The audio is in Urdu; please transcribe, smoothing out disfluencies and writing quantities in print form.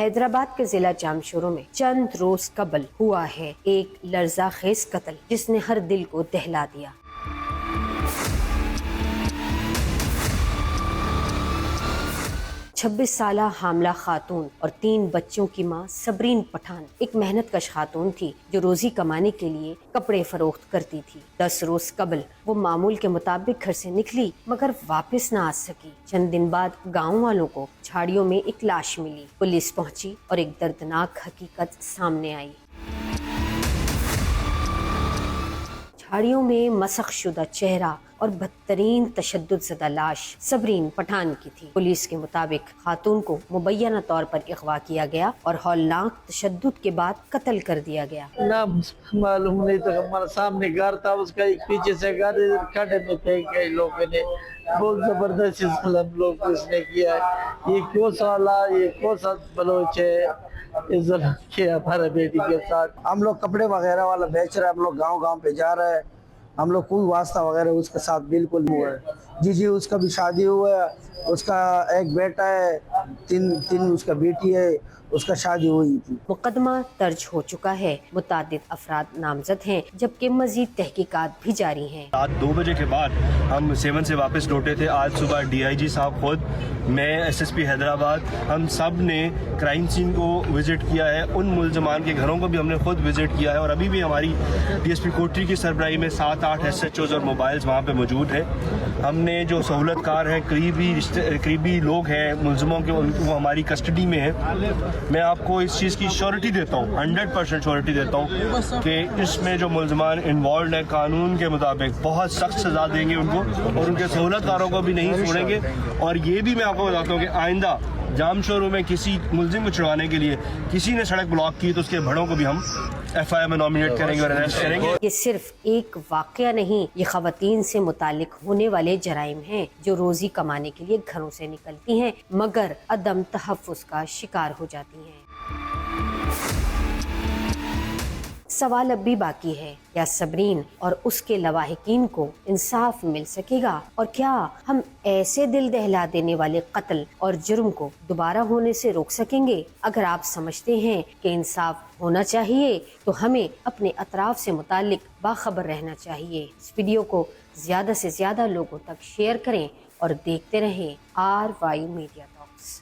حیدرآباد کے ضلع جامشورو میں چند روز قبل ہوا ہے ایک لرزہ خیز قتل جس نے ہر دل کو دہلا دیا۔ 26 سالہ حاملہ خاتون اور 3 بچوں کی ماں صبرین پٹھان ایک محنت کش خاتون تھی جو روزی کمانے کے لیے کپڑے فروخت کرتی تھی۔ 10 روز قبل وہ معمول کے مطابق گھر سے نکلی مگر واپس نہ آ سکی۔ چند دن بعد گاؤں والوں کو جھاڑیوں میں ایک لاش ملی۔ پولیس پہنچی اور ایک دردناک حقیقت سامنے آئی۔ جھاڑیوں میں مسخ شدہ چہرہ اور بدترین تشدد زدہ لاش صبرین پٹھان کی تھی۔ پولیس کے مطابق خاتون کو مبینہ طور پر اغوا کیا گیا اور ہولناک تشدد کے بعد قتل کر دیا گیا۔ نام معلوم نہیں تھا، ہمارا سامنے گھر تھا، اس کا ایک پیچھے سے گھر کھڑے میں پھینک گئے لوگوں نے، بہت زبردست ظلم لوگ کو اس نے کیا ہے۔ یہ کون سا اللہ، یہ کون سا بلوچ ہے، یہ ظلم کیا ہمارے بیٹی کے ساتھ۔ ہم لوگ کپڑے وغیرہ والا بیچ رہے ہیں، ہم لوگ گاؤں گاؤں پہ جا رہے ہیں، ہم لوگ کوئی واسطہ وغیرہ اس کے ساتھ بالکل نہیں ہے۔ جی اس کا بھی شادی ہوا ہے، اس کا ایک بیٹا ہے، تین اس کا بیٹی ہے، اس کا شادی ہوئی تھی۔ مقدمہ درج ہو چکا ہے، متعدد افراد نامزد ہیں جبکہ مزید تحقیقات بھی جاری ہیں۔ رات 2 بجے کے بعد ہم 7 سے واپس لوٹے تھے۔ آج صبح DIG صاحب خود، میں SSP حیدرآباد، ہم سب نے کرائم سین کو وزٹ کیا ہے، ان ملزمان کے گھروں کو بھی ہم نے خود وزٹ کیا ہے، اور ابھی بھی ہماری DSP کوٹری کی سربراہی میں 7-8 SHOs اور موبائلز وہاں پہ موجود ہیں۔ ہم نے جو سہولت کار ہیں، قریبی لوگ ہیں ملزموں کے، وہ ہماری کسٹڈی میں ہیں۔ میں آپ کو اس چیز کی شیورٹی دیتا ہوں، 100% شیورٹی دیتا ہوں کہ اس میں جو ملزمان انوالوڈ ہیں قانون کے مطابق بہت سخت سزا دیں گے ان کو، اور ان کے سہولت کاروں کو بھی نہیں چھوڑیں گے۔ اور یہ بھی میں آپ کو بتاتا ہوں کہ آئندہ جامشورو میں کسی ملزم کو چھڑوانے کے لیے کسی نے سڑک بلاک کی تو اس کے بھڑوں کو بھی ہم FIR میں نامینیٹ کریں گے اور اریسٹ کریں گے۔ یہ صرف ایک واقعہ نہیں، یہ خواتین سے متعلق ہونے والے جرائم ہیں جو روزی کمانے کے لیے گھروں سے نکلتی ہیں مگر عدم تحفظ کا شکار ہو جاتی ہیں۔ سوال اب بھی باقی ہے، کیا صبرین اور اس کے لواحقین کو انصاف مل سکے گا؟ اور کیا ہم ایسے دل دہلا دینے والے قتل اور جرم کو دوبارہ ہونے سے روک سکیں گے؟ اگر آپ سمجھتے ہیں کہ انصاف ہونا چاہیے تو ہمیں اپنے اطراف سے متعلق باخبر رہنا چاہیے۔ اس ویڈیو کو زیادہ سے زیادہ لوگوں تک شیئر کریں اور دیکھتے رہیں RY میڈیا ٹاکس۔